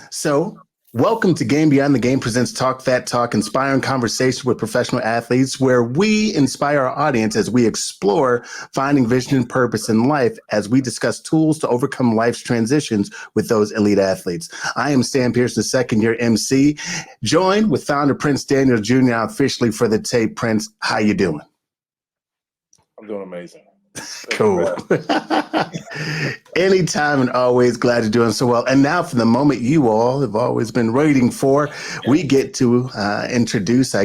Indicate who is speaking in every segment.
Speaker 1: So, welcome to Game Beyond the Game presents Talk That Talk, inspiring conversation with professional athletes, where we inspire our audience as we explore finding vision and purpose in life as we discuss tools to overcome life's transitions with those elite athletes. I am Stan Pearson, second-year MC, joined with founder Prince Daniel Jr. officially for the tape. Prince, how you doing?
Speaker 2: I'm doing amazing.
Speaker 1: Cool. Anytime and always glad you're doing so well. And now for the moment you all have always been waiting for, we get to introduce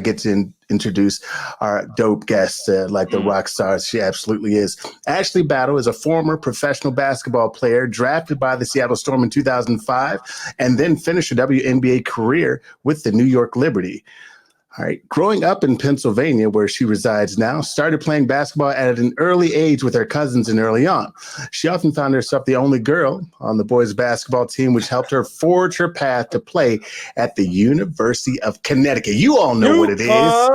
Speaker 1: our dope guest, like the rock stars she absolutely is. Ashley Battle is a former professional basketball player drafted by the Seattle Storm in 2005 and then finished her WNBA career with the New York Liberty. All right. Growing up in Pennsylvania, where she resides now, started playing basketball at an early age with her cousins and early on. She often found herself the only girl on the boys' basketball team, which helped her forge her path to play at the University of Connecticut. You all know what it is. All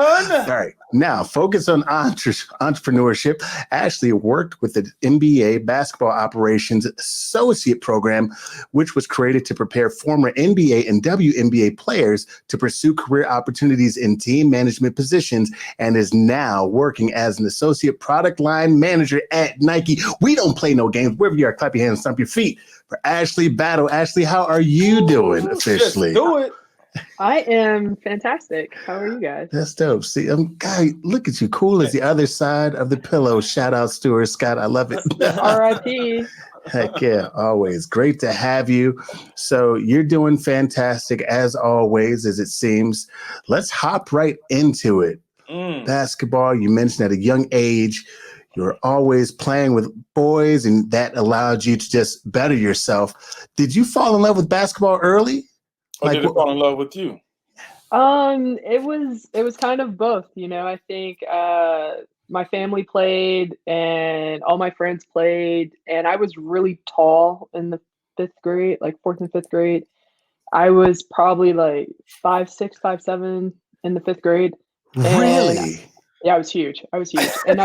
Speaker 1: right. Now, focus on entrepreneurship. Ashley worked with the NBA Basketball Operations Associate Program, which was created to prepare former NBA and WNBA players to pursue career opportunities in team management positions, and is now working as an associate product line manager at Nike. We don't play no games. Wherever you are, clap your hands, stomp your feet for Ashley Battle. Ashley, how are you doing officially?
Speaker 2: Just do it.
Speaker 3: I am fantastic. How are you guys?
Speaker 1: That's dope. See, guy, look at you, cool as the other side of the pillow. Shout out Stuart Scott. I love it.
Speaker 3: R.I.P.
Speaker 1: Heck yeah, always. Great to have you. So you're doing fantastic as always, as it seems. Let's hop right into it. Basketball, you mentioned at a young age, you're always playing with boys, and that allowed you to just better yourself. Did you fall in love with basketball early?
Speaker 2: Or did it fall in love with you?
Speaker 3: It was kind of both, I think my family played and all my friends played, and I was really tall in the fifth grade, like fourth and fifth grade. I was probably like 5'6", 5'7" in the fifth grade.
Speaker 1: Really?
Speaker 3: Yeah, I was huge. And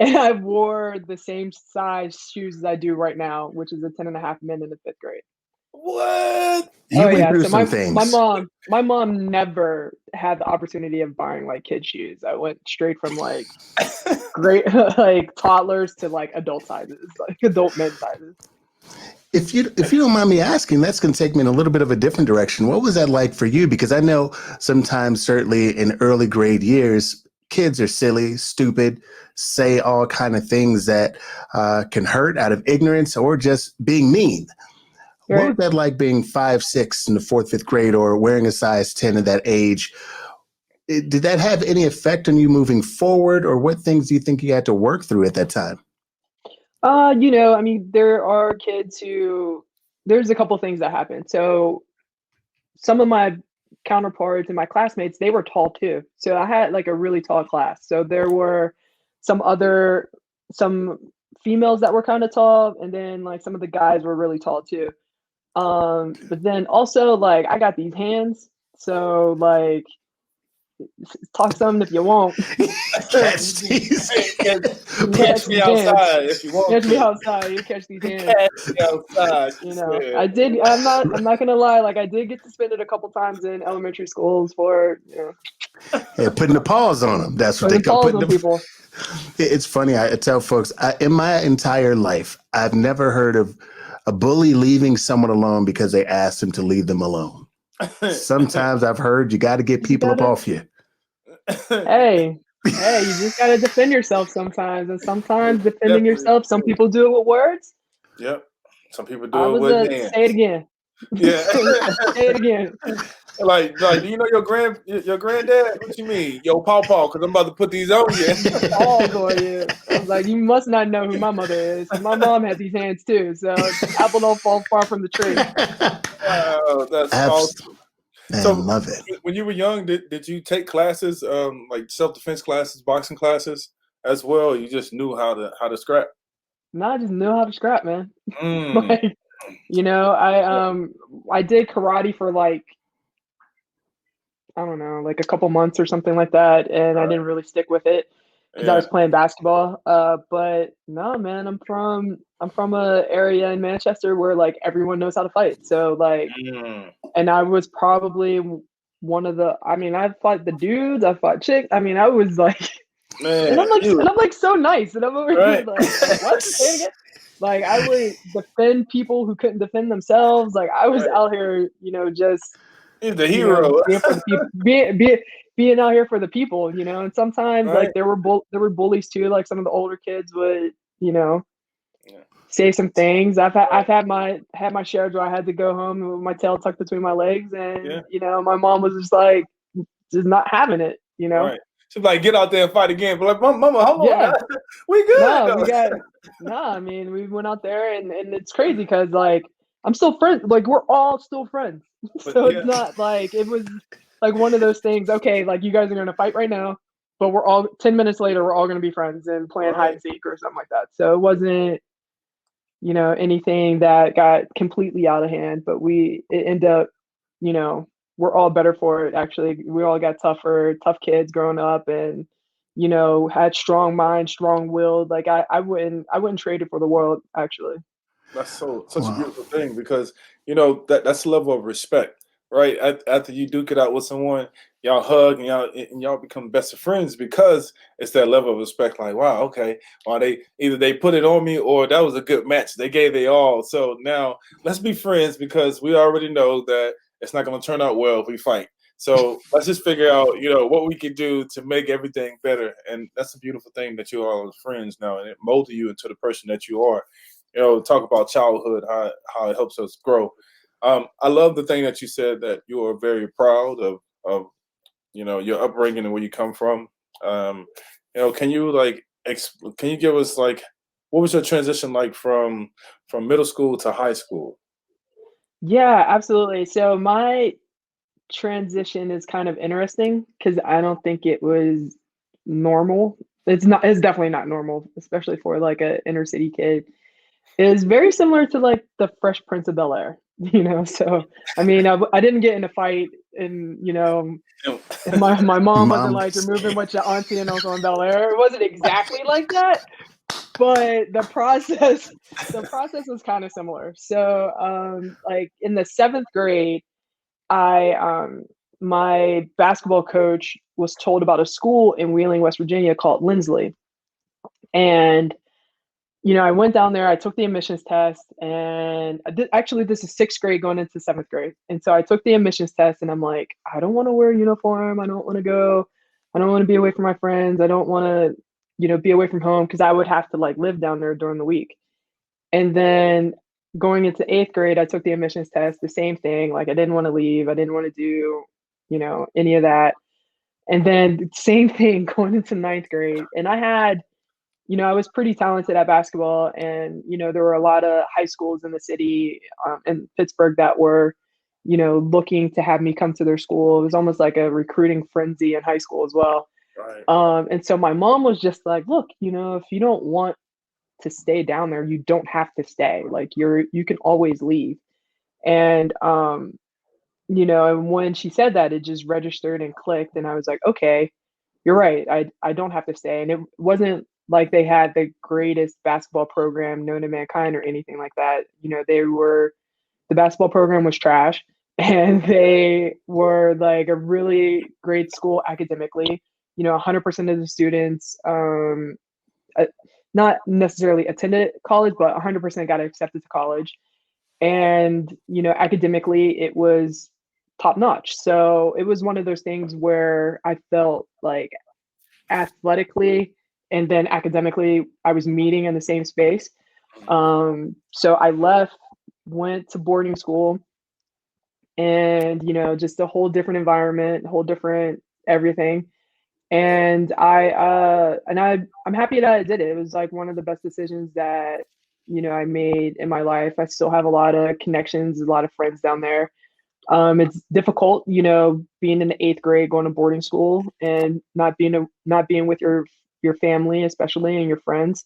Speaker 3: I wore the same size shoes as I do right now, which is a 10.5 men in the fifth grade.
Speaker 2: What?
Speaker 1: You went through some things.
Speaker 3: My mom never had the opportunity of buying like kid shoes. I went straight from like great like toddlers to like adult sizes, like adult men's sizes.
Speaker 1: If you don't mind me asking, that's going to take me in a little bit of a different direction. What was that like for you? Because I know sometimes, certainly in early grade years, kids are silly, stupid, say all kind of things that can hurt out of ignorance or just being mean. Right. What was that like being 5'6" in the fourth, fifth grade, or wearing a size 10 at that age? Did that have any effect on you moving forward, or what things do you think you had to work through at that time?
Speaker 3: There are kids there's a couple things that happen. So some of my counterparts and my classmates, they were tall too. So I had like a really tall class. So there were some females that were kind of tall, and then like some of the guys were really tall too. But then also like I got these hands, so like talk something if you want.
Speaker 2: Catch me outside if you want.
Speaker 3: Catch me outside. You catch these hands.
Speaker 2: Catch me outside.
Speaker 3: I did. I'm not gonna lie. Like I did get suspended a couple times in elementary schools for
Speaker 1: Yeah, putting the paws on them. That's what they call putting the
Speaker 3: people.
Speaker 1: It's funny. I tell folks in my entire life, I've never heard of a bully leaving someone alone because they asked him to leave them alone. Sometimes I've heard you got to get people up off you.
Speaker 3: Hey, you just got to defend yourself sometimes. And sometimes defending yourself, some people do it with words.
Speaker 2: Yep. Some people do it with hands.
Speaker 3: Say it again.
Speaker 2: Yeah.
Speaker 3: Say it again.
Speaker 2: Like, do you know your granddad? What you mean? Yo, Paw, because I'm about to put these on you.
Speaker 3: Oh, boy, yeah. I was like, you must not know who my mother is. My mom has these hands, too. So apple don't fall far from the tree.
Speaker 2: Wow, that's awesome.
Speaker 1: I love it.
Speaker 2: When you were young, did you take classes, like self-defense classes, boxing classes as well? You just knew how to scrap?
Speaker 3: No, I just knew how to scrap, man. Like, I did karate for like, I don't know, like a couple months or something like that, and I didn't really stick with it. because I was playing basketball. But no, man, I'm from a area in Manchester where like everyone knows how to fight. So like, and I was probably one of the. I mean, I fought the dudes, I fought chicks. I mean, I was like,
Speaker 2: Man,
Speaker 3: and I'm like so nice, and I'm over here
Speaker 2: right.
Speaker 3: like what? Say it again. Like I would defend people who couldn't defend themselves. Like I was out here, just
Speaker 2: He's the hero.
Speaker 3: being for the people, being out here for the people, And sometimes like there were bullies too. Like some of the older kids would, say some things. I've had my share where I had to go home with my tail tucked between my legs, and my mom was just like, just not having it,
Speaker 2: Right. She's like, get out there and fight again. But like, Mama, hold on, we good.
Speaker 3: I mean, we went out there, and it's crazy because like I'm still friends. Like we're all still friends. So it's not like it was like one of those things. Okay, like you guys are gonna fight right now, but we're all 10 minutes later, we're all gonna be friends and playing hide and seek or something like that. So it wasn't, anything that got completely out of hand. But it ended up, we're all better for it. Actually, we all got tough kids growing up, and had strong minds, strong willed. Like I wouldn't trade it for the world. Actually,
Speaker 2: that's such a beautiful thing, because that's the level of respect, right? After you duke it out with someone, y'all hug and y'all become best of friends, because it's that level of respect. Like, wow, okay, or they put it on me, or that was a good match. They gave they all. So now let's be friends, because we already know that it's not going to turn out well if we fight. So let's just figure out, what we can do to make everything better. And that's a beautiful thing that you all are friends now, and it molded you into the person that you are. Talk about childhood, how it helps us grow. I love the thing that you said, that you are very proud of your upbringing and where you come from. Can you can you give us like, what was your transition like from middle school to high school?
Speaker 3: Yeah, absolutely. So my transition is kind of interesting because I don't think it was normal. It's definitely not normal, especially for like a inner city kid. It is very similar to like the Fresh Prince of Bel-Air, So I mean, I didn't get in a fight, and my mom wasn't like, "You're moving with your auntie and uncle in Bel-Air." It wasn't exactly like that, but the process was kind of similar. So like in the 7th grade, my basketball coach was told about a school in Wheeling, West Virginia called Lindsley. And I went down there, I took the admissions test, and this is 6th grade going into 7th grade. And so I took the admissions test, and I'm like, I don't want to wear a uniform. I don't want to go. I don't want to be away from my friends. I don't want to, be away from home, because I would have to like live down there during the week. And then going into 8th grade, I took the admissions test, the same thing. Like I didn't want to leave. I didn't want to do, any of that. And then same thing going into 9th grade. And I had, I was pretty talented at basketball, and, there were a lot of high schools in the city, in Pittsburgh, that were, looking to have me come to their school. It was almost like a recruiting frenzy in high school as well.
Speaker 2: Right.
Speaker 3: And so my mom was just like, look, if you don't want to stay down there, you don't have to stay. Like you can always leave. And, and when she said that, it just registered and clicked. And I was like, okay, you're right. I don't have to stay. And it wasn't like they had the greatest basketball program known to mankind or anything like that. The basketball program was trash, and they were like a really great school academically. 100% of the students, not necessarily attended college, but 100% got accepted to college. And, academically, it was top notch. So it was one of those things where I felt like athletically and then academically, I was meeting in the same space. So I left, went to boarding school, and, just a whole different environment, whole different everything. And I'm happy that I did it. It was like one of the best decisions that, I made in my life. I still have a lot of connections, a lot of friends down there. It's difficult, being in the 8th grade, going to boarding school, and not being with your family, especially, and your friends.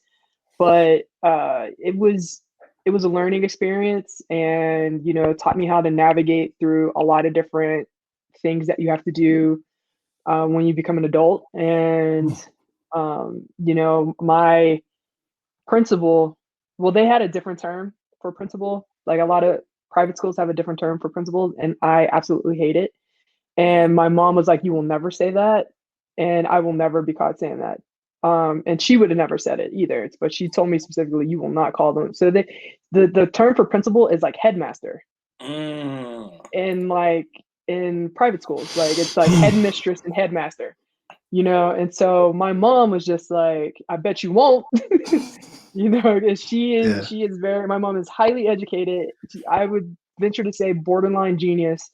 Speaker 3: But it was a learning experience, and taught me how to navigate through a lot of different things that you have to do when you become an adult. And You know, my principal, well, they had a different term for principal. Like a lot of private schools have a different term for principal, and I absolutely hate it. And my mom was like, "You will never say that, and I will never be caught saying that." And she would have never said it either, but she told me specifically, "You will not call them." So the term for principal is like headmaster, in like in private schools, like it's like headmistress and headmaster, you know. And so my mom was just like, "I bet you won't." You know, and
Speaker 1: Yeah.
Speaker 3: she is very, my mom is highly educated. I would venture to say borderline genius,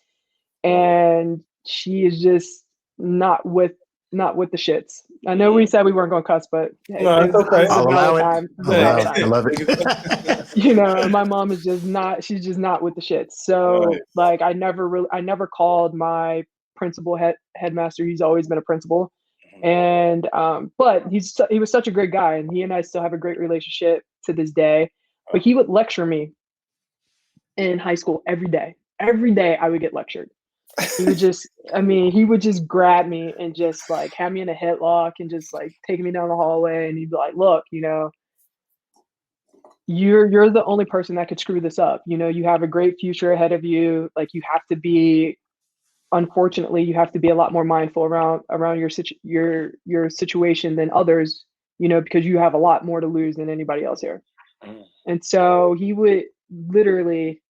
Speaker 3: and she is just not with the shits. I know we said we weren't going to cuss, but hey,
Speaker 2: No, it's okay.
Speaker 3: this is a
Speaker 1: I'll allow
Speaker 3: valid
Speaker 1: it.
Speaker 3: time. This is a
Speaker 1: I'll allow
Speaker 3: valid
Speaker 1: it. I
Speaker 3: time.
Speaker 1: love it.
Speaker 3: You know, and my mom is just not, she's just not with the shits. So
Speaker 2: Right.
Speaker 3: like I never called my principal headmaster. He's always been a principal. And but he was such a great guy, and he and I still have a great relationship to this day. But he would lecture me in high school every day. Every day I would get lectured. He would just, I mean, he would just grab me and just like have me in a headlock and just like take me down the hallway, and he'd be like, "Look, you know, you're the only person that could screw this up. You know, you have a great future ahead of you. Like you have to be, unfortunately, you have to be a lot more mindful around your situation than others, you know, because you have a lot more to lose than anybody else here." And so he would literally,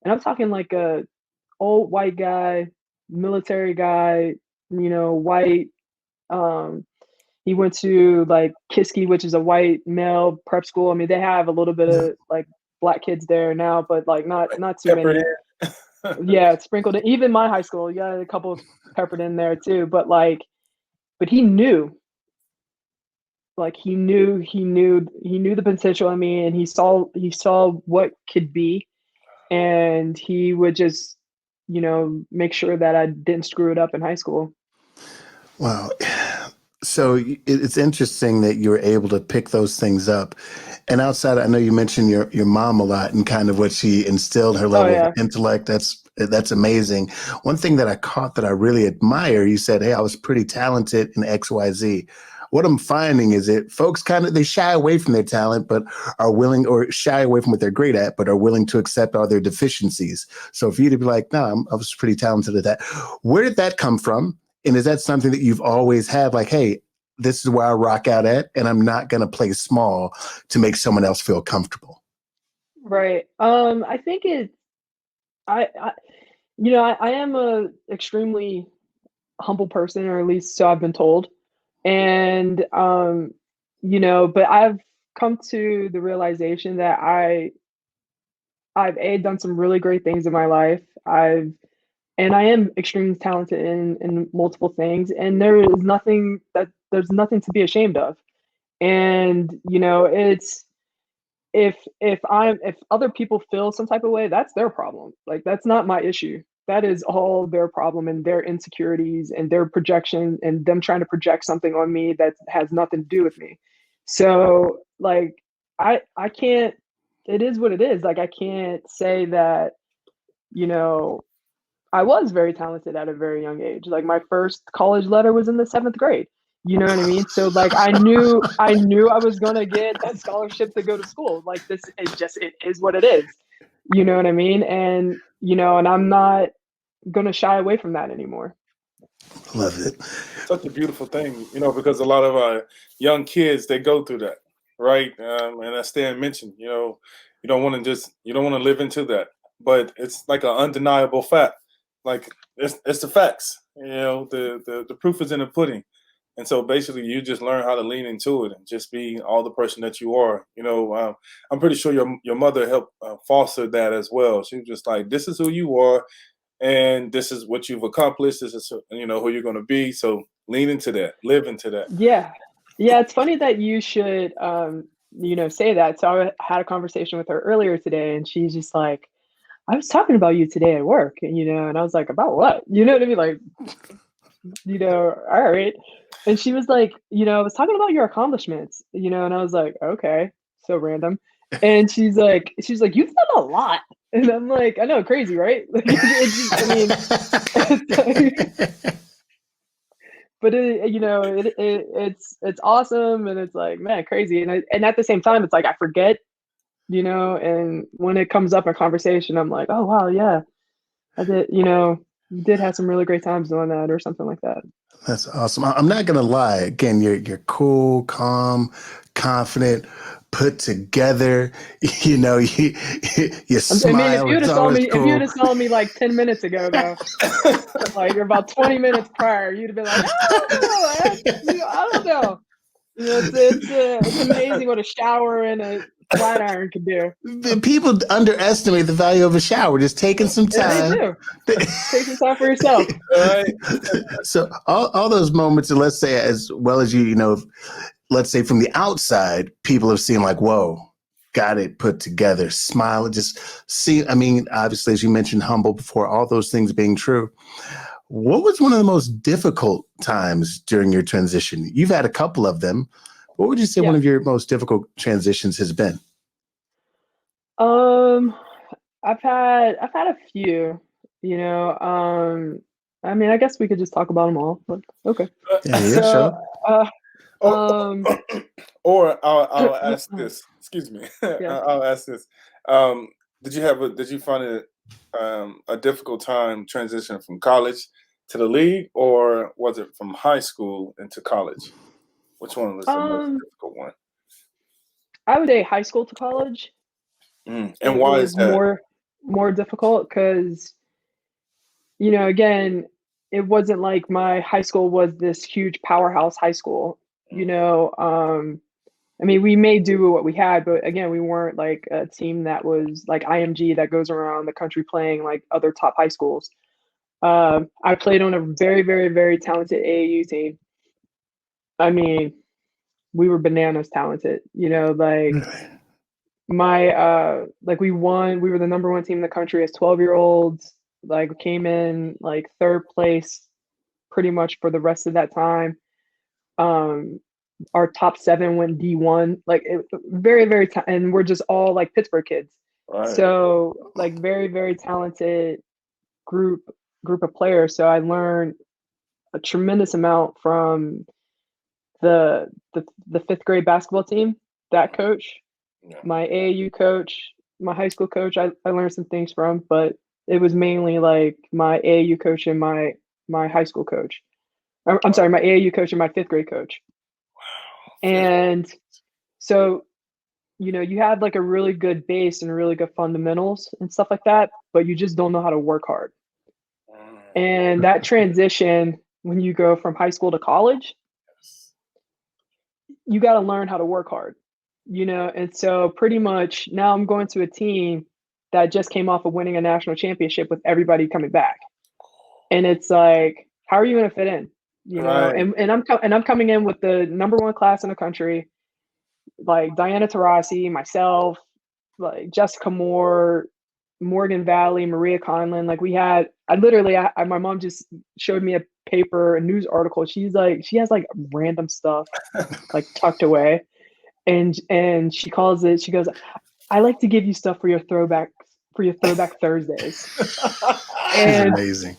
Speaker 3: and I'm talking like a old white guy, military guy, you know, white. He went to like Kiski, which is a white male prep school. I mean, they have a little bit of like black kids there now, but like not too
Speaker 2: Peppered
Speaker 3: many.
Speaker 2: in.
Speaker 3: Yeah, it's sprinkled in. Even my high school, yeah, a couple peppered in there too. But like, but he knew, like he knew the potential in me, and he saw what could be, and he would just, you know, make sure that I didn't screw it up in high school.
Speaker 1: Wow. So it's interesting that you were able to pick those things up. And outside, I know you mentioned your mom a lot and kind of what she instilled, her
Speaker 3: Oh
Speaker 1: level
Speaker 3: yeah.
Speaker 1: of intellect. That's amazing. One thing that I caught that I really admire, you said, "Hey, I was pretty talented in XYZ." What I'm finding is that folks they shy away from their talent, but are willing, or shy away from what they're great at, but are willing to accept all their deficiencies. So for you to be like, "No, I was pretty talented at that." Where did that come from? And is that something that you've always had? Like, hey, this is where I rock out at, and I'm not going to play small to make someone else feel comfortable.
Speaker 3: Right. I think I you know, I am a extremely humble person, or at least so I've been told. And you know, but I've come to the realization that I've done some really great things in my life. And I am extremely talented in multiple things, and there's nothing to be ashamed of. And you know, it's, if other people feel some type of way, that's their problem. Like that's not my issue. That is all their problem, and their insecurities and their projection, and them trying to project something on me that has nothing to do with me. So like I can't, it is what it is. Like I can't say that, you know, I was very talented at a very young age. Like my first college letter was in the 7th grade. You know what I mean? So like I knew I was gonna get that scholarship to go to school. Like this is just, it is what it is. You know what I mean? And you know, and I'm not gonna shy away from that anymore.
Speaker 1: Love it.
Speaker 2: Such a beautiful thing, you know, because a lot of our young kids, they go through that, right? And as Stan mentioned, you know, you don't want to live into that, but it's like an undeniable fact. Like it's the facts, you know. The proof is in the pudding, and so basically, you just learn how to lean into it and just be all the person that you are. You know, I'm pretty sure your mother helped foster that as well. She was just like, "This is who you are, and this is what you've accomplished. This is, you know, who you're going to be. So lean into that, live into that."
Speaker 3: Yeah. Yeah, it's funny that you should you know, say that. So I had a conversation with her earlier today, and she's just like, "I was talking about you today at work," and you know, and I was like, "About what?" You know what I mean? Like, you know, all right. And she was like, "You know, I was talking about your accomplishments," you know, and I was like, "Okay, so random." And she's like, "You've done a lot." And I'm like, "I know, crazy, right?" Like, it's just, I mean, it's like, but it's awesome, and it's like, man, crazy, and at the same time, it's like I forget, and when it comes up in conversation, I'm like, oh wow, yeah, I did, you did have some really great times doing that or something like that.
Speaker 1: That's awesome. I'm not gonna lie. Again, you're cool, calm, confident, put together. You
Speaker 3: I mean,
Speaker 1: smile. It's always
Speaker 3: if you'd
Speaker 1: cool.
Speaker 3: have saw me like 10 minutes ago, though, like about 20 minutes prior, you'd have been like, I don't know. It's amazing what a shower and a flat iron can do.
Speaker 1: People underestimate the value of a shower. Just taking some time.
Speaker 3: They do. Take some time for yourself.
Speaker 2: Right.
Speaker 1: So all those moments, and let's say as well as let's say from the outside, people have seen like, whoa, got it put together, smile, just see. I mean, obviously, as you mentioned, humble before, all those things being true. What was one of the most difficult times during your transition? You've had a couple of them. What would you say one of your most difficult transitions has been?
Speaker 3: I've had a few, I mean, I guess we could just talk about them all, but okay.
Speaker 1: Yeah, sure.
Speaker 2: Or I'll ask this. Excuse me.
Speaker 3: Yeah.
Speaker 2: I'll ask this. Did you find it a difficult time transitioning from college to the league, or was it from high school into college? Which one was the most difficult one?
Speaker 3: I would say high school to college.
Speaker 2: And why is that?
Speaker 3: More difficult because, again, it wasn't like my high school was this huge powerhouse high school. I mean, we may do what we had, but again, we weren't like a team that was like IMG that goes around the country playing like other top high schools. I played on a very, very, very talented AAU team. I mean, we were bananas talented, like we won, we were the number one team in the country as 12-year-olds, like came in like third place pretty much for the rest of that time. Our top 7 went D1, like very, very, and we're just all like Pittsburgh kids.
Speaker 2: Right.
Speaker 3: So like very, very talented group of players. So I learned a tremendous amount from the 5th grade basketball team, that coach, my AAU coach, my high school coach, I learned some things from, but it was mainly like my AAU coach and my high school coach. I'm sorry, my AAU coach and my 5th grade coach. And so, you had like a really good base and really good fundamentals and stuff like that, but you just don't know how to work hard. And that transition, when you go from high school to college, you got to learn how to work hard, and so pretty much now I'm going to a team that just came off of winning a national championship with everybody coming back. And it's like, how are you going to fit in?
Speaker 2: Right.
Speaker 3: And I'm coming in with the number 1 class in the country, like Diana Taurasi, myself, like Jessica Moore, Morgan Valley, Maria Conlon. Like we had, my mom just showed me a paper, a news article. She has like random stuff like tucked away. And she calls it, she goes, I like to give you stuff for your throwback Thursdays.
Speaker 1: And amazing.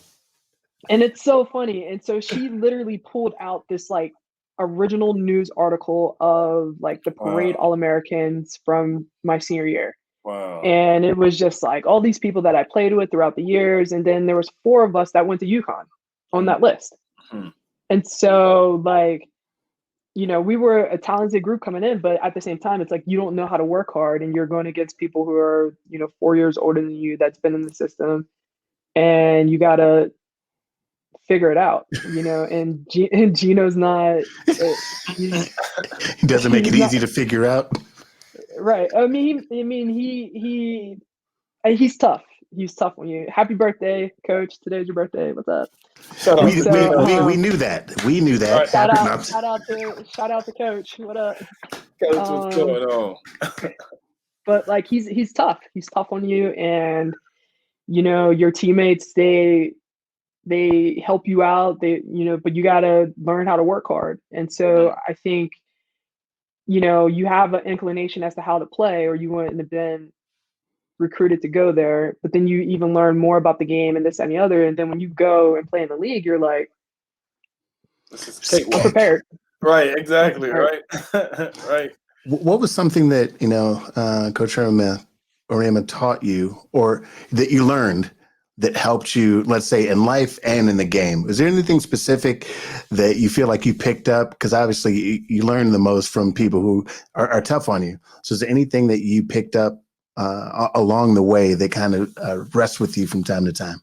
Speaker 3: And it's so funny. And so she literally pulled out this like original news article of like the parade All-Americans from my senior year.
Speaker 2: Wow.
Speaker 3: And it was just like all these people that I played with throughout the years. And then there was 4 of us that went to UConn on that list. And so like, we were a talented group coming in, but at the same time, it's like, you don't know how to work hard and you're going against people who are, 4 years older than you that's been in the system, and you got to figure it out, and Gino's not,
Speaker 1: he doesn't make it easy to figure out.
Speaker 3: Right. I mean, he's tough. He's tough when you, happy birthday, coach. Today's your birthday. What's up?
Speaker 1: We knew that. We knew that.
Speaker 3: Shout out to coach. What up?
Speaker 2: Coach, what's going on?
Speaker 3: But like, he's tough. He's tough on you. And, your teammates, they help you out, but you got to learn how to work hard. And so I think, you have an inclination as to how to play, or you wouldn't have been recruited to go there, but then you even learn more about the game and this and the other. And then when you go and play in the league, you're like,
Speaker 2: This is
Speaker 3: I'm
Speaker 2: cakewalk.
Speaker 3: prepared.
Speaker 2: Right, exactly, right. Right.
Speaker 1: What was something that, Coach Orema taught you, or that you learned, that helped you, let's say, in life and in the game? Was there anything specific that you feel like you picked up? Because obviously you learn the most from people who are tough on you. So is there anything that you picked up along the way that kind of rests with you from time to time?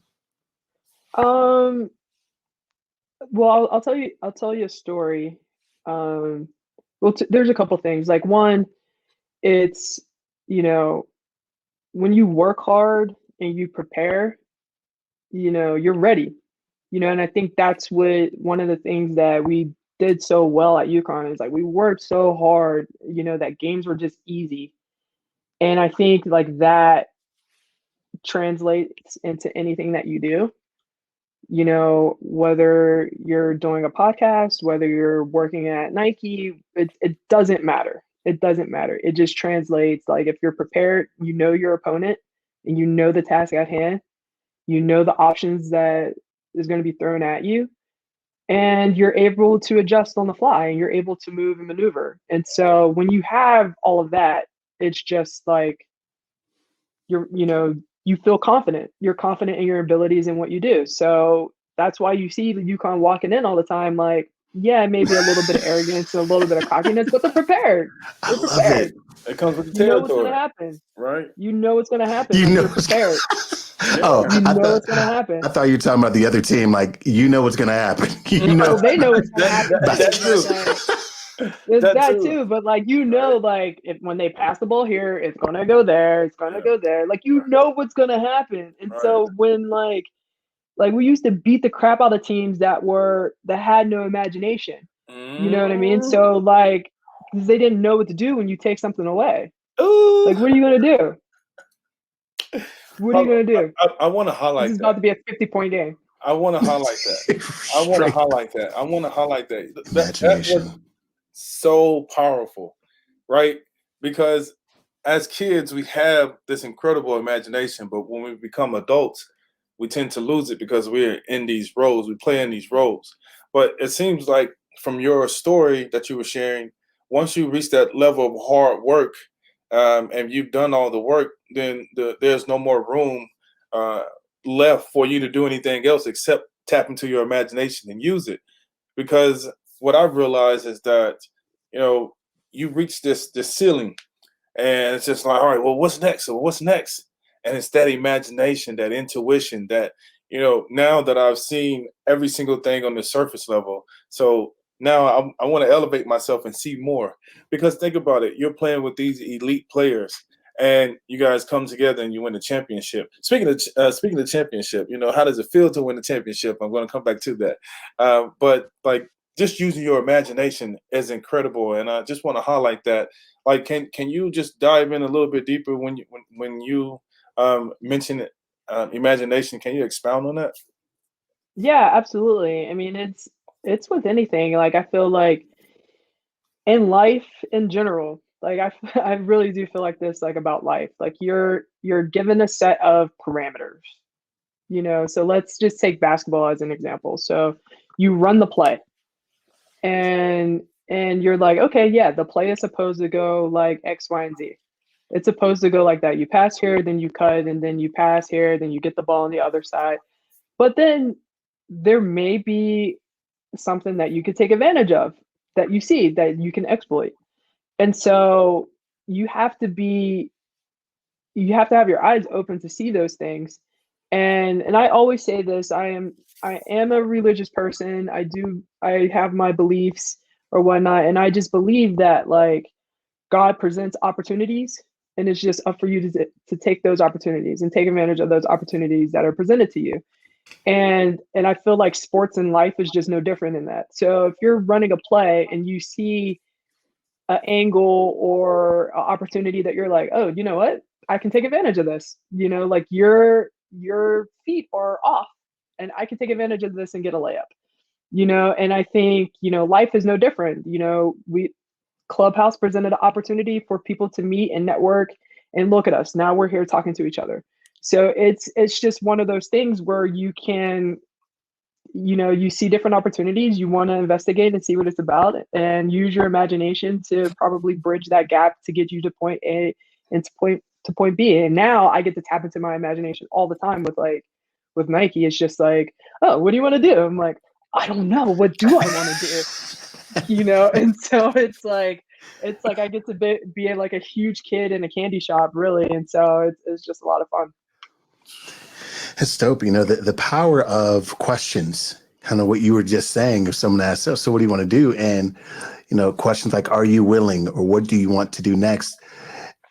Speaker 3: Well, I'll tell you a story. Well, there's a couple things. Like one, it's, when you work hard and you prepare, you're ready. And I think that's one of the things that we did so well at UConn is like we worked so hard, that games were just easy. And I think like that translates into anything that you do. Whether you're doing a podcast, whether you're working at Nike, it doesn't matter. It doesn't matter. It just translates. Like if you're prepared, you know your opponent and you know the task at hand, you know the options that is going to be thrown at you, and you're able to adjust on the fly and you're able to move and maneuver. And so when you have all of that, it's just like you feel confident. You're confident in your abilities and what you do. So that's why you see the UConn walking in all the time, like, yeah, maybe a little bit of arrogance and a little bit of cockiness, but they're prepared. They're prepared.
Speaker 2: It comes with the
Speaker 3: You know
Speaker 2: territory.
Speaker 3: what's going to happen.
Speaker 2: Right.
Speaker 3: You know what's going to happen.
Speaker 1: You
Speaker 3: Like,
Speaker 1: know
Speaker 3: you're prepared.
Speaker 1: Oh,
Speaker 3: you know what's going to happen.
Speaker 1: I thought you were talking about the other team. Like, you know what's going to happen.
Speaker 3: They know what's going to happen.
Speaker 2: That's true.
Speaker 3: There's that too, but like like if when they pass the ball here, it's gonna go there, it's gonna go there. Like what's gonna happen. And so when like we used to beat the crap out of teams that had no imagination. You know what I mean? So like because they didn't know what to do when you take something away.
Speaker 2: Ooh.
Speaker 3: Like what are you gonna do? What are you gonna do?
Speaker 2: I want to highlight
Speaker 3: this is about to be a 50-point game.
Speaker 2: I want to highlight that. I want to highlight that. That was so powerful, right? Because as kids, we have this incredible imagination, but when we become adults, we tend to lose it because we're in these roles. We play in these roles. But it seems like from your story that you were sharing, once you reach that level of hard work and you've done all the work, then there's no more room left for you to do anything else except tap into your imagination and use it. Because what I've realized is that, you reach this ceiling and it's just like, all right, well, what's next? So what's next? And it's that imagination, that intuition that, now that I've seen every single thing on the surface level. So now I want to elevate myself and see more, because think about it. You're playing with these elite players and you guys come together and you win the championship. Speaking of championship, how does it feel to win the championship? I'm going to come back to that. But like, just using your imagination is incredible, and I just want to highlight that. Like, can you just dive in a little bit deeper when you mention imagination? Can you expound on that?
Speaker 3: Yeah, absolutely. I mean, it's with anything. Like I feel like in life in general, like I really do feel like this, like about life. Like you're given a set of parameters. So let's just take basketball as an example. So you run the play. And you're like, okay, yeah, the play is supposed to go like X, Y, and Z. It's supposed to go like that. You pass here, then you cut, and then you pass here, then you get the ball on the other side. But then there may be something that you could take advantage of, that you see, that you can exploit. And so you have to have your eyes open to see those things. And I always say this, I am a religious person. I have my beliefs or whatnot, and I just believe that like God presents opportunities, and it's just up for you to take those opportunities and take advantage of those opportunities that are presented to you. And I feel like sports and life is just no different in that. So if you're running a play and you see an angle or an opportunity that you're like, oh, you know what? I can take advantage of this. Like your feet are off and I can take advantage of this and get a layup. And I think, life is no different. Clubhouse presented an opportunity for people to meet and network, and look at us. Now we're here talking to each other. So it's just one of those things where you can you see different opportunities, you want to investigate and see what it's about, and use your imagination to probably bridge that gap to get you to point A and to point B. And now I get to tap into my imagination all the time with Nike. It's just like, oh, what do you want to do? I'm like, I don't know. What do I want to do? And so it's like I get to be like a huge kid in a candy shop, really. And so it's just a lot of fun.
Speaker 1: It's dope. The power of questions, kind of what you were just saying. If someone asks, so what do you want to do? And, questions like, are you willing, or what do you want to do next?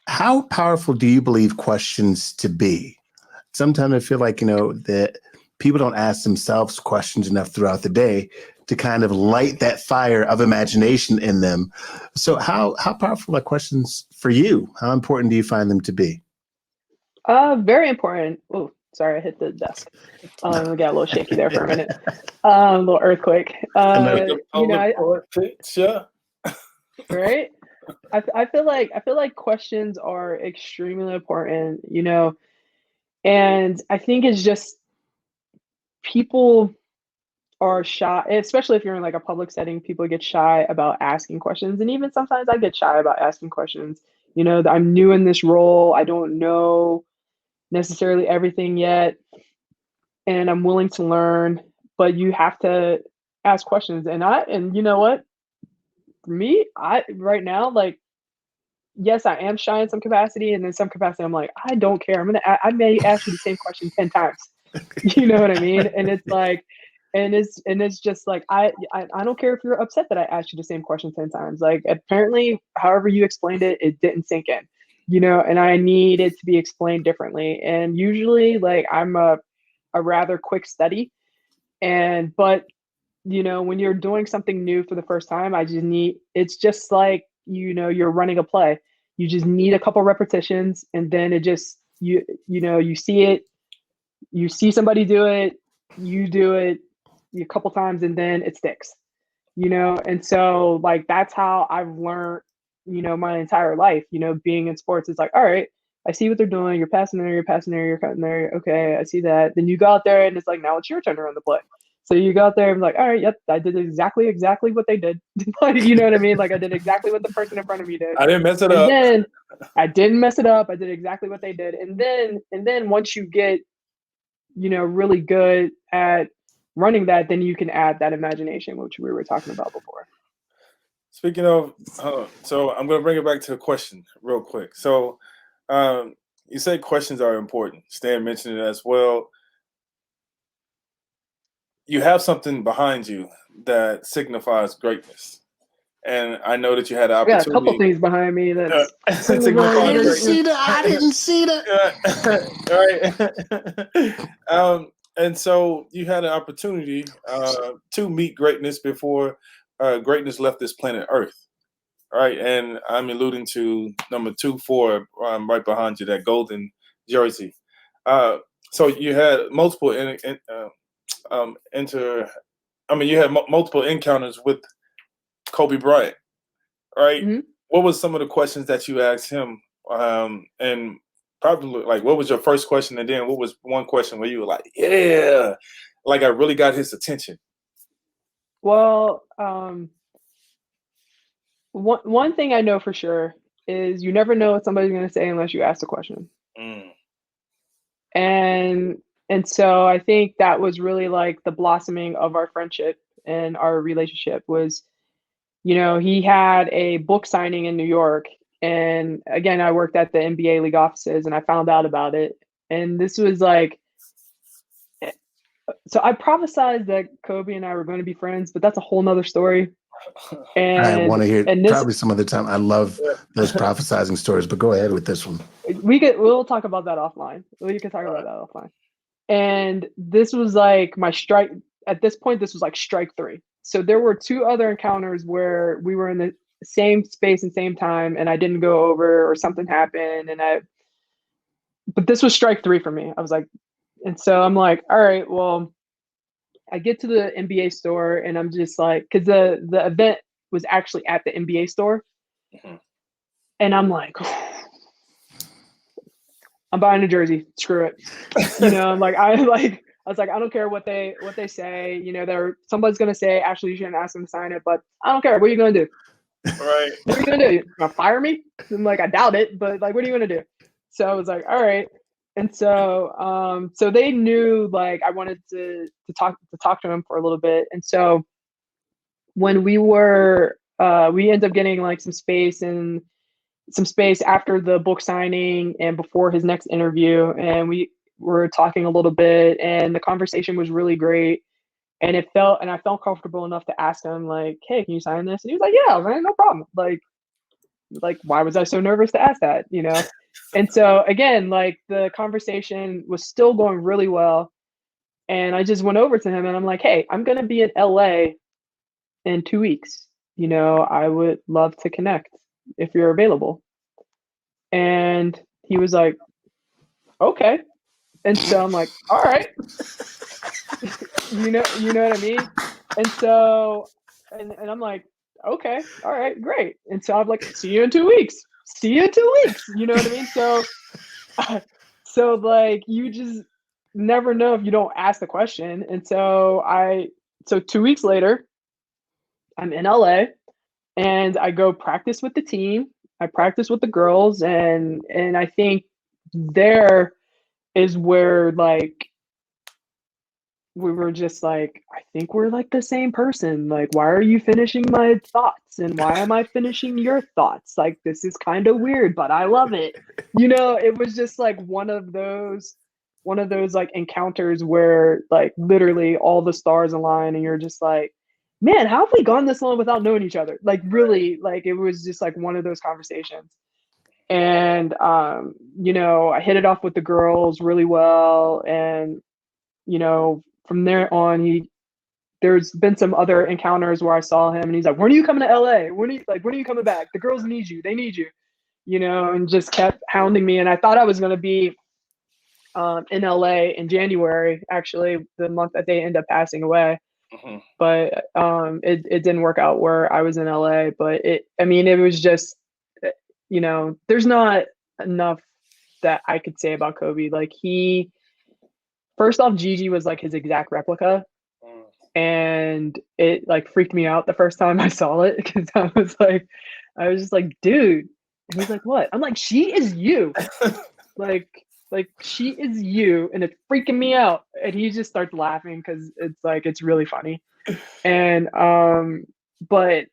Speaker 1: How powerful do you believe questions to be? Sometimes I feel like, that people don't ask themselves questions enough throughout the day to kind of light that fire of imagination in them. So how powerful are questions for you? How important do you find them to be?
Speaker 3: Very important. Oh, sorry, I hit the desk. We got a little shaky there for a minute. A little earthquake.
Speaker 2: Yeah.
Speaker 3: Right. I feel like questions are extremely important, and I think it's just people are shy, especially if you're in like a public setting. People get shy about asking questions, and even sometimes I get shy about asking questions. I'm new in this role. I don't know necessarily everything yet, and I'm willing to learn, but you have to ask questions. And you know what? For me, right now, like, yes, I am shy in some capacity, and in some capacity, I'm like, I don't care. I may ask you the same question 10 times. You know what I mean? And it's like, and it's just like, I don't care if you're upset that I asked you the same question 10 times. Like, apparently, however you explained it, it didn't sink in, and I need it to be explained differently. And usually, like, I'm a rather quick study, but when you're doing something new for the first time, it's just like, you're running a play. You just need a couple repetitions, and then it just, you see it, you see somebody do it, you do it a couple times, and then it sticks, And so, like, that's how I've learned, my entire life, being in sports. It's like, all right, I see what they're doing. You're passing there, you're passing there, you're cutting there. Okay, I see that. Then you go out there, and it's like, now it's your turn to run the play. So you go out there and like, all right, yep, I did exactly what they did. You know what I mean? Like, I did exactly what the person in front of me did.
Speaker 2: I didn't mess it up.
Speaker 3: Then I didn't mess it up. I did exactly what they did. And then once you get, really good at running that, then you can add that imagination, which we were talking about before.
Speaker 2: Speaking of, so I'm going to bring it back to a question real quick. So you say questions are important. Stan mentioned it as well. You have something behind you that signifies greatness. And I know that you had an opportunity.
Speaker 3: Yeah, a couple things behind me that
Speaker 1: I didn't see that.
Speaker 2: All right. And so you had an opportunity to meet greatness before greatness left this planet Earth. Right. And I'm alluding to number 2-4 right behind you, that golden jersey. So you had multiple you had multiple encounters with Kobe Bryant, right?
Speaker 3: Mm-hmm.
Speaker 2: What was some of the questions that you asked him? And probably, like, what was your first question? And then what was one question where you were like, yeah, like, I really got his attention?
Speaker 3: Well, one thing I know for sure is you never know what somebody's going to say unless you ask the question. And so I think that was really like the blossoming of our friendship and our relationship was, he had a book signing in New York. And again, I worked at the NBA league offices, and I found out about it. And this was like, so I prophesized that Kobe and I were going to be friends, but that's a whole nother story. And
Speaker 1: I want to hear probably some other time. I love those prophesizing stories, but go ahead with this one.
Speaker 3: We'll talk about that offline. We can talk about that offline. And this was like my strike. At this point, this was like strike 3. So there were 2 other encounters where we were in the same space and same time, and I didn't go over, or something happened, but this was strike 3 for me. I was like, and so I'm like, all right, well, I get to the NBA store, and I'm just like, because the event was actually at the NBA store, and I'm like, I'm buying a jersey. Screw it. I'm like, I was like, I don't care what they say. You know, somebody's gonna say, actually, you shouldn't ask them to sign it, but I don't care. What are you gonna do?
Speaker 2: Right.
Speaker 3: What are you gonna do? You gonna fire me? I'm like, I doubt it, but like, what are you gonna do? So I was like, all right. And so, so they knew like I wanted to talk to them for a little bit. And so when we ended up getting like some space after the book signing and before his next interview, and we were talking a little bit, and the conversation was really great. And I felt comfortable enough to ask him like, hey, can you sign this? And he was like, yeah, man, no problem. Like, why was I so nervous to ask that, you know? And so again, like the conversation was still going really well. And I just went over to him and I'm like, hey, I'm going to be in LA in 2 weeks. You know, I would love to connect if you're available. And he was like, okay. And so I'm like, all right. you know what I mean? And so, and I'm like, okay, all right, great. And so I'm like, see you in 2 weeks. See you in 2 weeks. You know what I mean? So, so like, you just never know if you don't ask the question. And so 2 weeks later, I'm in LA and I go practice with the team. I practice with the girls, and I think there is where like we were just like, I think we're like the same person. Like, why are you finishing my thoughts? And why am I finishing your thoughts? Like, this is kind of weird, but I love it. You know, it was just like one of those like encounters where like literally all the stars align and you're just like, man, how have we gone this long without knowing each other? Like really, like it was just like one of those conversations. And you know, I hit it off with the girls really well. And, you know, from there on, there's been some other encounters where I saw him and he's like, when are you coming to LA? When are you coming back? The girls need you. They need you, you know, and just kept hounding me. And I thought I was going to be in LA in January, actually, the month that they end up passing away.
Speaker 2: Mm-hmm.
Speaker 3: But it didn't work out where I was in LA. But it was just, you know, there's not enough that I could say about Kobe. Like first off, Gigi was like his exact replica. And it like freaked me out the first time I saw it because I was just like, dude. And he's like, what? I'm like, she is you. like she is you, and it's freaking me out. And he just starts laughing because it's really funny. And but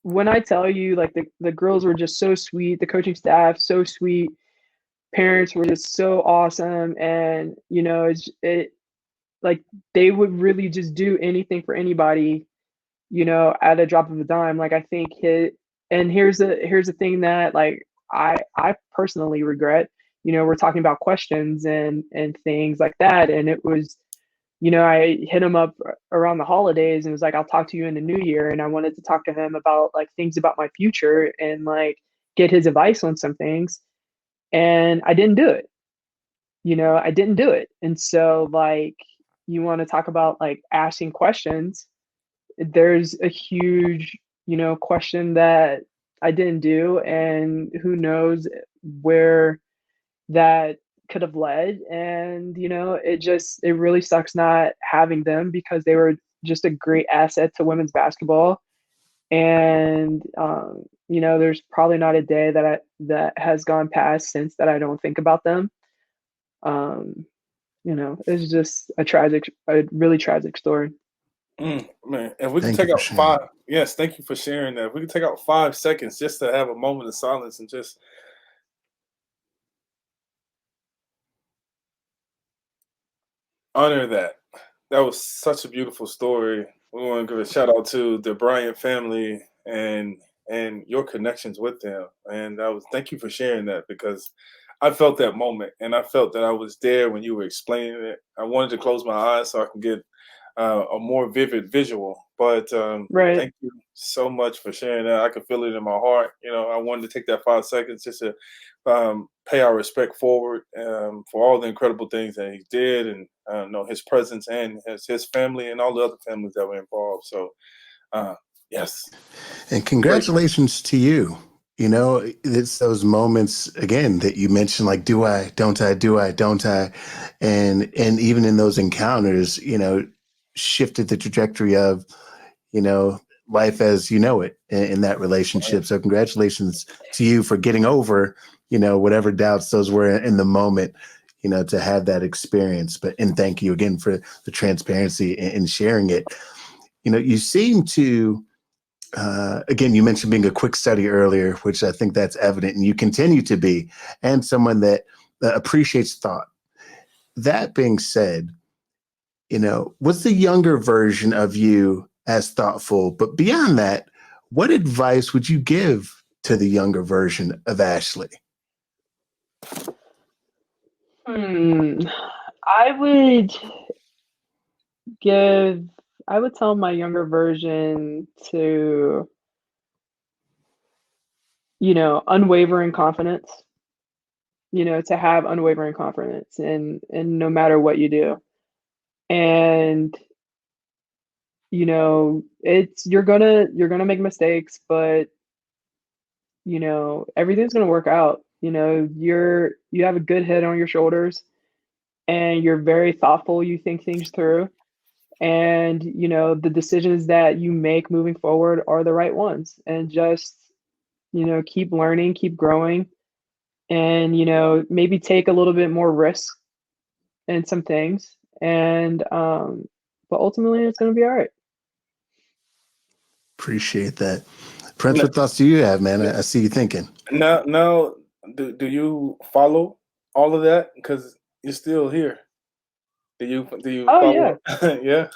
Speaker 3: when I tell you, like the girls were just so sweet, the coaching staff so sweet, parents were just so awesome, and you know, it like they would really just do anything for anybody, you know, at a drop of a dime. Like I think here's the thing that like I personally regret. You know, we're talking about questions and things like that, and it was, you know, I hit him up around the holidays and was like, I'll talk to you in the new year. And I wanted to talk to him about like things about my future and like get his advice on some things. And I didn't do it. You know, I didn't do it. And so like, you want to talk about like asking questions. There's a huge, you know, question that I didn't do. And who knows where that could have led. And you know, it really sucks not having them because they were just a great asset to women's basketball. And you know, there's probably not a day that has gone past since that I don't think about them. You know, it's just a really tragic story.
Speaker 2: Man, if we can
Speaker 1: Thank
Speaker 2: take
Speaker 1: you
Speaker 2: out
Speaker 1: for sharing.
Speaker 2: yes, thank you for sharing that. If we can take out 5 seconds just to have a moment of silence and just honor that. That was such a beautiful story. We want to give a shout out to the Bryant family and your connections with them. And thank you for sharing that because I felt that moment and I felt that I was there when you were explaining it. I wanted to close my eyes so I can get a more vivid visual. But
Speaker 3: Right.
Speaker 2: thank you so much for sharing that. I can feel it in my heart. You know, I wanted to take that 5 seconds just to pay our respect forward for all the incredible things that he did, and know his presence and his family and all the other families that were involved. So, yes.
Speaker 1: And congratulations to you. You know, it's those moments again that you mentioned, like, do I, don't I, do I, don't I? And even in those encounters, you know, shifted the trajectory of, you know, life as you know it in that relationship. So congratulations to you for getting over, you know, whatever doubts those were in the moment, you know, to have that experience. But and thank you again for the transparency and sharing it. You know, you seem to again, you mentioned being a quick study earlier, which I think that's evident, and you continue to be, and someone that appreciates thought. That being said, you know, what's the younger version of you as thoughtful? But beyond that, what advice would you give to the younger version of Ashley?
Speaker 3: Hmm. I would give, I would tell my younger version to, unwavering confidence, to have unwavering confidence in no matter what you do. And, you're gonna make mistakes, but everything's gonna work out. You have a good head on your shoulders and you're very thoughtful, you think things through. And, the decisions that you make moving forward are the right ones. And just, keep learning, keep growing, and, maybe take a little bit more risk in some things. And but ultimately it's gonna be all right.
Speaker 1: Appreciate that. Prince, what thoughts do you have, man? I see you thinking.
Speaker 2: Now, do you follow all of that? Because you're still here. Do you
Speaker 3: Oh yeah,
Speaker 2: follow? Yeah.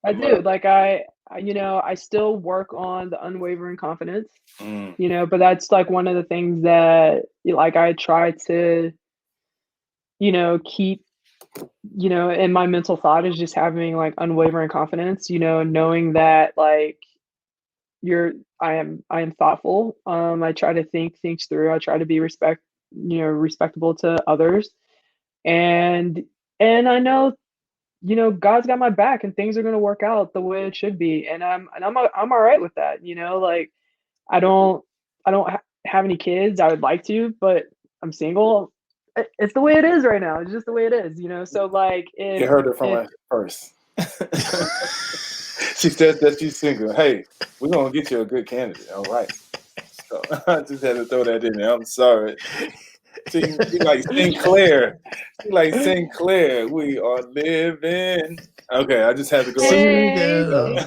Speaker 3: I do. Like I still work on the unwavering confidence,
Speaker 2: Mm,
Speaker 3: but that's like one of the things that like I try to, keep, in my mental thought is just having like unwavering confidence, knowing that like I am thoughtful. I try to think things through. I try to be respectable to others. And I know, God's got my back and things are gonna work out the way it should be. I'm all right with that, like I don't have any kids. I would like to, but I'm single. It's the way it is right now. It's just the way it is, So like
Speaker 2: you heard it from
Speaker 3: if
Speaker 2: her first. She said that she's single. Hey, we're gonna get you a good candidate. All right. So I just had to throw that in there. I'm sorry. She like Sinclair. She like Sinclair. We are living. Okay, I just had to go in
Speaker 3: hey,
Speaker 1: Single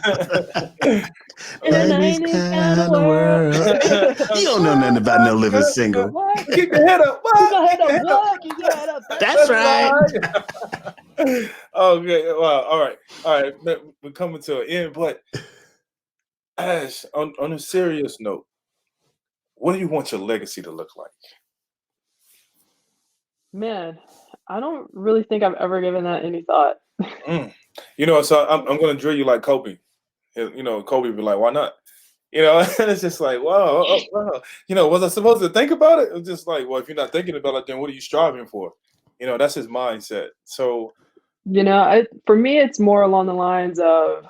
Speaker 3: in a
Speaker 1: baby's
Speaker 3: 90s kind of
Speaker 1: kind of
Speaker 3: world.
Speaker 1: world. You don't know nothing
Speaker 3: What?
Speaker 1: about no living
Speaker 3: What?
Speaker 1: single.
Speaker 3: What?
Speaker 2: Keep your head up.
Speaker 3: Keep
Speaker 2: What?
Speaker 3: your head
Speaker 2: Keep
Speaker 3: up.
Speaker 2: your head up.
Speaker 3: What? Keep your head up. That's
Speaker 1: That's
Speaker 2: That's
Speaker 1: right.
Speaker 3: right.
Speaker 2: right. Okay. Well, all right. All right. We're coming to an end, but Ash, on a serious note, what do you want your legacy to look like?
Speaker 3: Man, I don't really think I've ever given that any thought.
Speaker 2: Mm. So I'm going to drill you like Kobe. Kobe would be like, why not? And it's just like, wow, wow. Was I supposed to think about it? It's just like, well, if you're not thinking about it, then what are you striving for? That's his mindset. So,
Speaker 3: For me, it's more along the lines of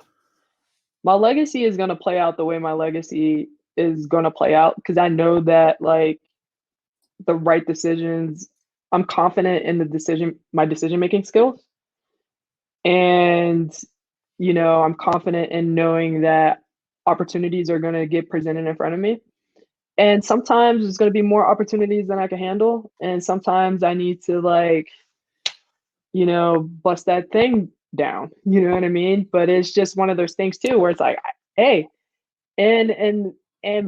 Speaker 3: my legacy is going to play out the way my legacy is going to play out because I know that like the right decisions, I'm confident in my decision making skills. And, I'm confident in knowing that opportunities are going to get presented in front of me. And sometimes there's going to be more opportunities than I can handle. And sometimes I need to like, bust that thing down. You know what I mean? But it's just one of those things too, where it's like, hey, and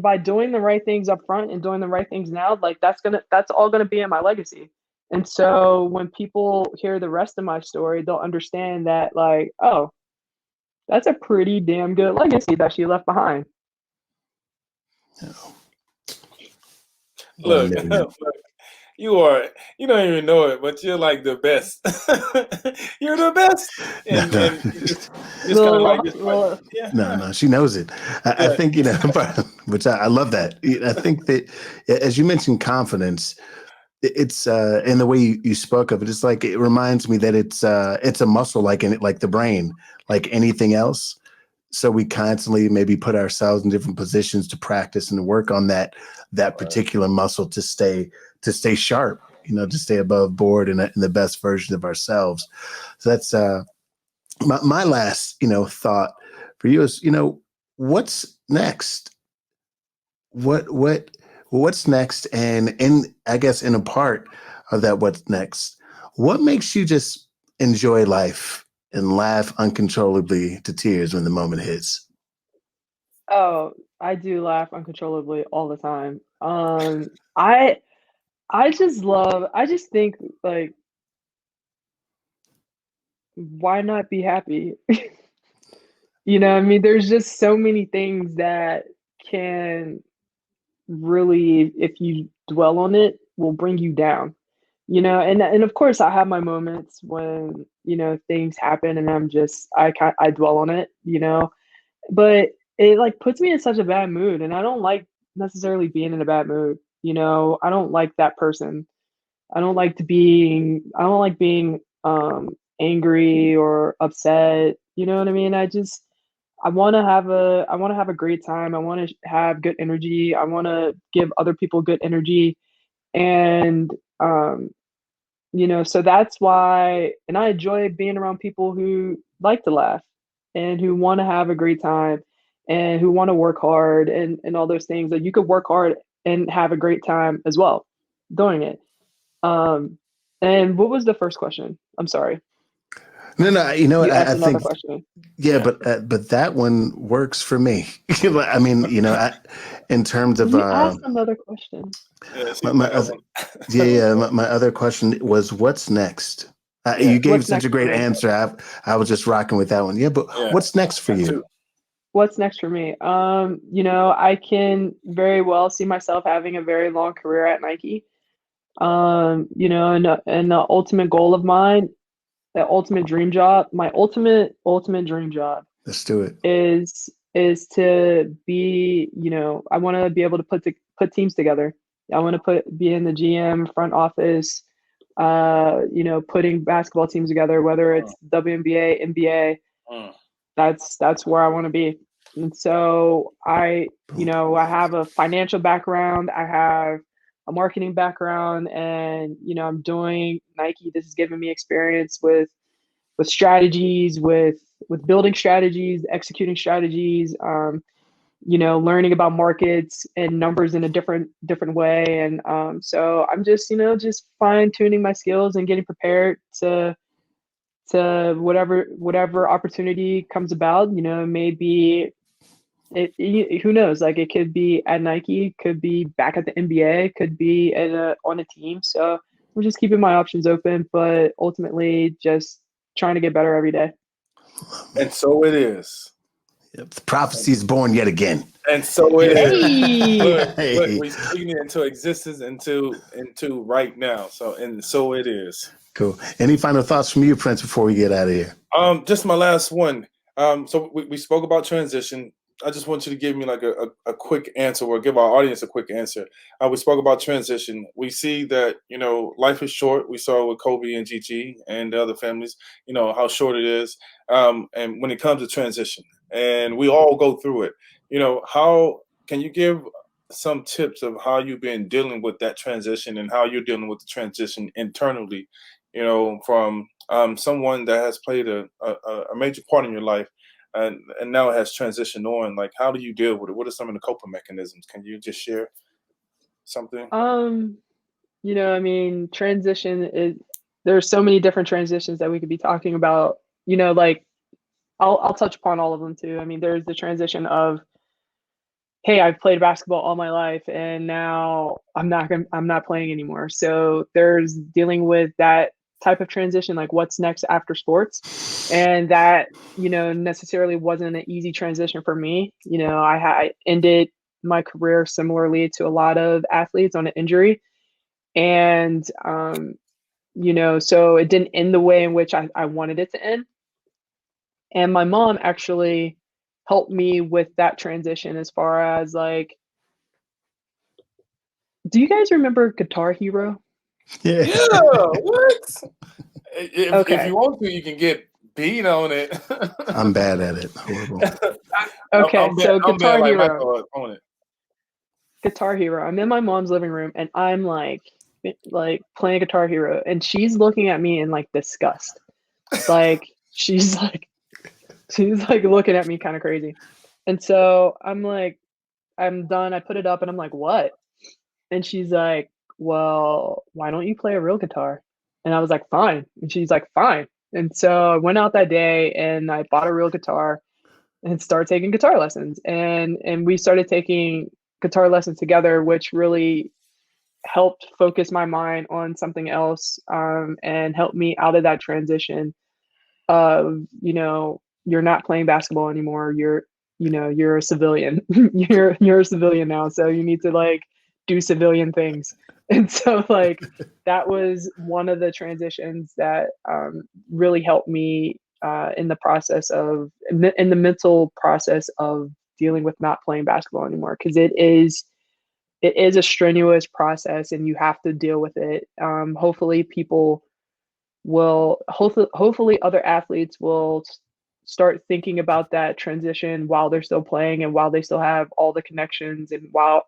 Speaker 3: by doing the right things up front and doing the right things now, like that's all gonna be in my legacy. And so when people hear the rest of my story, they'll understand that like, oh, that's a pretty damn good legacy that she left behind.
Speaker 2: look, look, you don't even know it, but you're like the best. You're the best.
Speaker 1: No,
Speaker 2: And
Speaker 1: no,
Speaker 2: just kind of like,
Speaker 3: Little,
Speaker 2: just like,
Speaker 3: little,
Speaker 2: yeah,
Speaker 1: no. She knows it. I
Speaker 2: yeah.
Speaker 1: think which I love that. I think that, as you mentioned, confidence. It's in the way you spoke of it. It's like it reminds me that it's a muscle, like in it, like the brain, like anything else. so we constantly maybe put ourselves in different positions to practice and work on that particular muscle to stay sharp, to stay above board and the best version of ourselves. So that's my last, thought for you is, what's next? What's next? And I guess in a part of that, what's next? What makes you just enjoy life and laugh uncontrollably to tears when the moment hits?
Speaker 3: Oh, I do laugh uncontrollably all the time. I just think like, why not be happy? I mean, there's just so many things that can really, if you dwell on it, will bring you down. And of course I have my moments when, things happen and I dwell on it, but it like puts me in such a bad mood, and I don't like necessarily being in a bad mood. I don't like that person. I don't like being angry or upset. You know what I mean? I want to have a great time. I want to have good energy. I want to give other people good energy. And so that's why, and I enjoy being around people who like to laugh and who want to have a great time and who want to work hard and all those things. That you could work hard and have a great time as well doing it. And what was the first question? I'm sorry.
Speaker 1: No,
Speaker 3: You asked
Speaker 1: I
Speaker 3: another
Speaker 1: think,
Speaker 3: question.
Speaker 1: yeah, but that one works for me. I mean, in terms of
Speaker 3: You asked another question.
Speaker 2: Yeah, see,
Speaker 1: my other, my other question was, what's next? You gave
Speaker 3: What's
Speaker 1: such a
Speaker 3: next for
Speaker 1: great
Speaker 3: me?
Speaker 1: answer. I was just rocking with that one. Yeah, but what's next for you?
Speaker 3: What's next for me? I can very well see myself having a very long career at Nike. And the ultimate goal of mine, the ultimate dream job, my ultimate dream job
Speaker 1: Let's do it.
Speaker 3: is to be, I want to be able to put teams together. I want to be in the GM front office, putting basketball teams together, whether it's WNBA, NBA. That's where I want to be. And so I have a financial background. I have a marketing background, and I'm doing Nike. This is giving me experience with strategies, with building strategies, executing strategies, learning about markets and numbers in a different way. And so I'm just fine tuning my skills and getting prepared to whatever opportunity comes about. Maybe who knows? Like, it could be at Nike, could be back at the NBA, could be on a team. So I'm just keeping my options open, but ultimately just trying to get better every day.
Speaker 2: And so it is.
Speaker 1: Yep, the prophecy is born yet again.
Speaker 2: And so it is.
Speaker 3: Hey!
Speaker 2: Look, we're speaking it into existence, into right now. So it is.
Speaker 1: Cool. Any final thoughts from you, Prince, before we get out of here?
Speaker 2: Just my last one. So we spoke about transition. I just want you to give me like a quick answer, or give our audience a quick answer. We spoke about transition. We see that, life is short. We saw with Kobe and Gigi and the other families, how short it is. And when it comes to transition, and we all go through it, how can you give some tips of how you've been dealing with that transition and how you're dealing with the transition internally, from someone that has played a major part in your life, and now it has transitioned on. Like, how do you deal with it? What are some of the coping mechanisms? Can you just share something?
Speaker 3: I mean, transition is, there's so many different transitions that we could be talking about. Like, I'll touch upon all of them too. I mean, there's the transition of, hey, I've played basketball all my life and now I'm not playing anymore. So there's dealing with that type of transition, like what's next after sports. And that, necessarily wasn't an easy transition for me. I ended my career similarly to a lot of athletes, on an injury. And, so it didn't end the way in which I wanted it to end. And my mom actually helped me with that transition, as far as like, do you guys remember Guitar Hero?
Speaker 2: Yeah. What? If
Speaker 3: Okay.
Speaker 2: you want to, you can get beat on it.
Speaker 1: I'm bad at it. Horrible.
Speaker 3: Okay, so
Speaker 2: I'm bad
Speaker 3: Guitar
Speaker 2: like
Speaker 3: Hero.
Speaker 2: Michael on it.
Speaker 3: Guitar Hero. I'm in my mom's living room and I'm like playing Guitar Hero, and she's looking at me in like disgust. Like she's like looking at me kind of crazy. And so I'm like, I'm done. I put it up and I'm like, what? And she's like, well, why don't you play a real guitar? And I was like, fine. And she's like, fine. And so I went out that day and I bought a real guitar and started taking guitar lessons. And we started taking guitar lessons together, which really helped focus my mind on something else, and helped me out of that transition of, you're not playing basketball anymore. You're a civilian. you're a civilian now. So you need to like do civilian things. And so like that was one of the transitions that really helped me in the process of in the mental process of dealing with not playing basketball anymore, because it is a strenuous process and you have to deal with it. Hopefully people will hopefully other athletes will start thinking about that transition while they're still playing and while they still have all the connections and while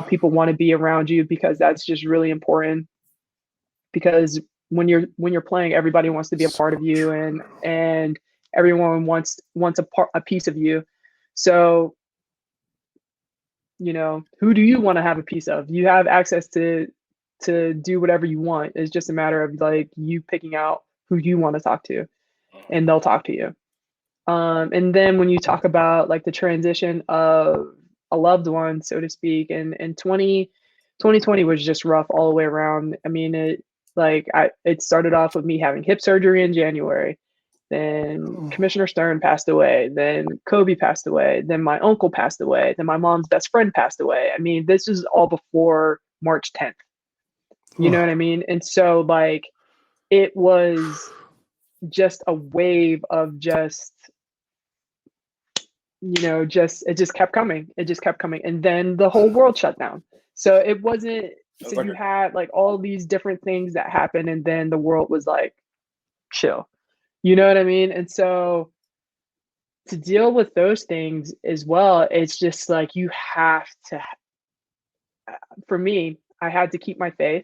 Speaker 3: people want to be around you, because that's just really important. Because when you're playing, everybody wants to be a part of you, and everyone wants a piece of you. So who do you want to have a piece of? You have access to do whatever you want. It's just a matter of like you picking out who you want to talk to, and they'll talk to you. And then when you talk about like the transition of a loved one, so to speak, and 2020 was just rough all the way around. I mean, it started off with me having hip surgery in January. Then Commissioner Stern passed away. Then Kobe passed away. Then my uncle passed away. Then my mom's best friend passed away. I mean, this is all before March 10th. You know what I mean? And so like it was just a wave of just it just kept coming. It just kept coming. And then the whole world shut down. So it wasn't, so you had like all these different things that happened, and then the world was like, chill. You know what I mean? And so to deal with those things as well, it's just like you have to, for me, I had to keep my faith.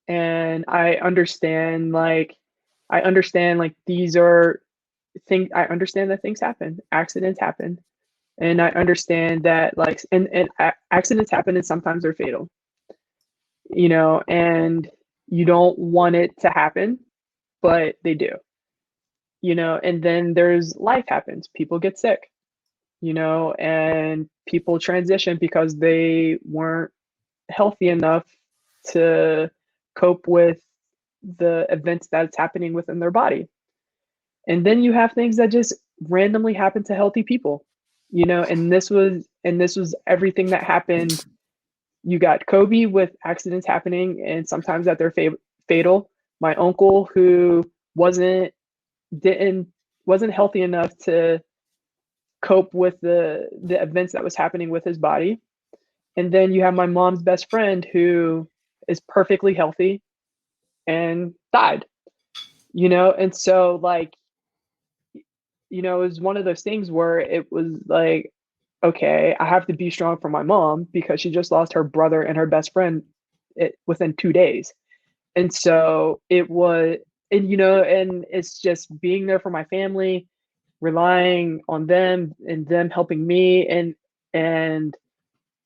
Speaker 3: And I understand like these are things, I understand that things happen, accidents happen. And I understand that like, and accidents happen and sometimes they're fatal, and you don't want it to happen, but they do, and then there's life happens, people get sick, and people transition because they weren't healthy enough to cope with the events that's happening within their body. And then you have things that just randomly happen to healthy people, and this was everything that happened. You got Kobe with accidents happening, and sometimes that they're fatal. My uncle who wasn't healthy enough to cope with the events that was happening with his body. And then you have my mom's best friend who is perfectly healthy and died, and so like, it was one of those things where it was like, okay, I have to be strong for my mom because she just lost her brother and her best friend within 2 days. And so it was, and and it's just being there for my family, relying on them and them helping me. And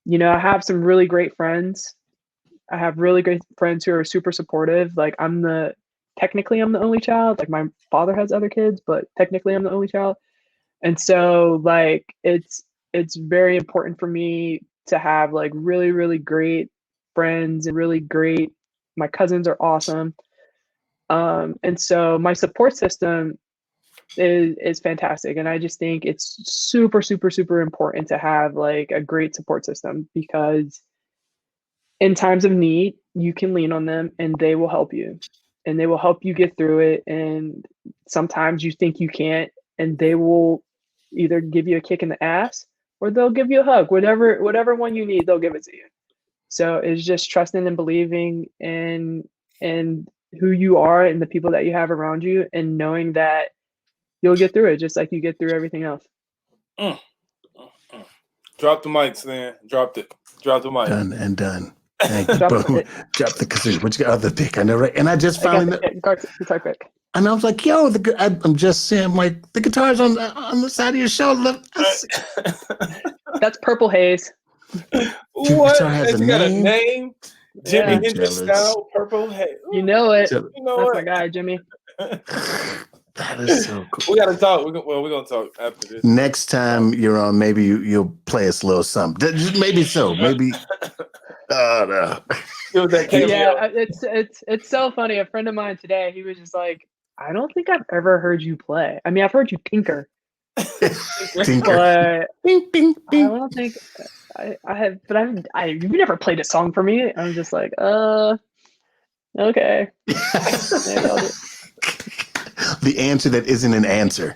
Speaker 3: I have some really great friends. I have really great friends who are super supportive. Like technically I'm the only child. Like my father has other kids, but technically I'm the only child. And so like it's very important for me to have like really, really great friends and really great, my cousins are awesome. And so my support system is fantastic. And I just think it's super, super, super important to have like a great support system, because in times of need, you can lean on them and they will help you, and they will help you get through it. And sometimes you think you can't, and they will either give you a kick in the ass or they'll give you a hug, whatever one you need, they'll give it to you. So it's just trusting and believing and who you are and the people that you have around you, and knowing that you'll get through it just like you get through everything else.
Speaker 2: Drop the mic, Stan. Dropped it. Drop the mic.
Speaker 1: Done and done. Thank you.
Speaker 3: Drop
Speaker 1: Boom.
Speaker 3: it.
Speaker 1: Drop the kazoo. What you got? Other pick. I know, right? And I just finally,
Speaker 3: Guitar pick.
Speaker 1: and I was like, yo, I'm just saying, like, the guitar's on the side of your shoulder.
Speaker 3: That's Purple Haze.
Speaker 2: What?
Speaker 1: guitar has
Speaker 2: You got a name? Jimmy
Speaker 3: Yeah.
Speaker 2: Hendrix style Purple Haze.
Speaker 3: You know it.
Speaker 1: So-
Speaker 2: You know
Speaker 3: That's
Speaker 2: what?
Speaker 3: my guy, Jimmy.
Speaker 1: That is so cool.
Speaker 2: We gotta talk. We're gonna talk after this.
Speaker 1: Next time you're on, maybe you'll play us a little something. Maybe so. Maybe. Oh no.
Speaker 2: It was that cameo.
Speaker 3: Yeah, it's so funny. A friend of mine today, he was just like, I don't think I've ever heard you play. I mean, I've heard you tinker,
Speaker 1: Tinker.
Speaker 3: but
Speaker 1: Bing, bing,
Speaker 3: I
Speaker 1: bing.
Speaker 3: don't think I have. But you've never played a song for me. I'm just like, okay. Maybe I'll do it.
Speaker 1: The answer that isn't an answer.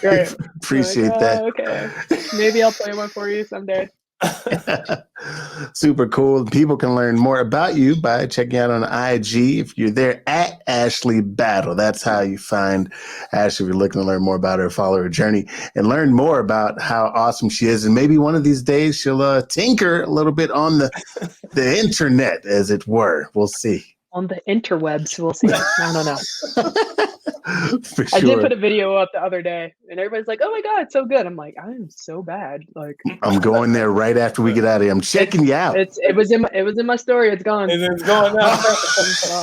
Speaker 3: Right.
Speaker 1: Appreciate
Speaker 3: Like,
Speaker 1: that.
Speaker 3: Okay, maybe I'll play one for you someday.
Speaker 1: Super cool. People can learn more about you by checking out on IG. If you're there at Ashley Battle, that's how you find Ashley. If you're looking to learn more about her, follow her journey and learn more about how awesome she is. And maybe one of these days she'll tinker a little bit on the internet, as it were. We'll see.
Speaker 3: On the interwebs, we'll see. I don't know.
Speaker 1: For
Speaker 3: I did
Speaker 1: sure.
Speaker 3: put a video up the other day, and everybody's like, "Oh my god, it's so good!" I'm like, "I am so bad." Like,
Speaker 1: I'm going there right after we get out of here. I'm checking you out.
Speaker 3: it was in my story. It's gone.
Speaker 2: And it's going out.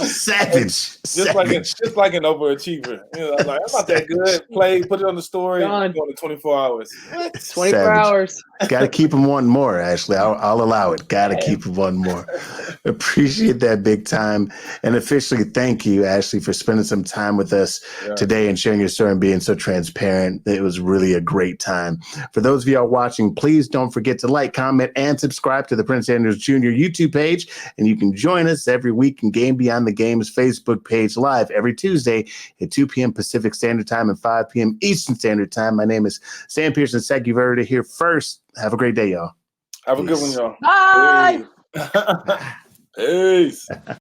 Speaker 1: Savage.
Speaker 2: Just like an overachiever. You know, like, I'm not that good. Play, put it on the story.
Speaker 3: Gone.
Speaker 2: Going to 24 hours. What?
Speaker 3: 24
Speaker 1: Savage.
Speaker 3: hours.
Speaker 1: Got to keep them wanting more, Ashley. I'll allow it. Got to keep them wanting more. Appreciate that big time. And officially, thank you, Ashley, for spending some time with us today and sharing your story and being so transparent. It was really a great time. For those of y'all watching, please don't forget to like, comment, and subscribe to the Prince Andrews Jr. YouTube page. And you can join us every week in Game Beyond the Game's Facebook page live every Tuesday at 2 p.m. Pacific Standard Time and 5 p.m. Eastern Standard Time. My name is Sam Pearson. Thank you for here first. Have a great day, y'all.
Speaker 2: Have a good one, y'all.
Speaker 3: Bye.
Speaker 2: Peace. Peace.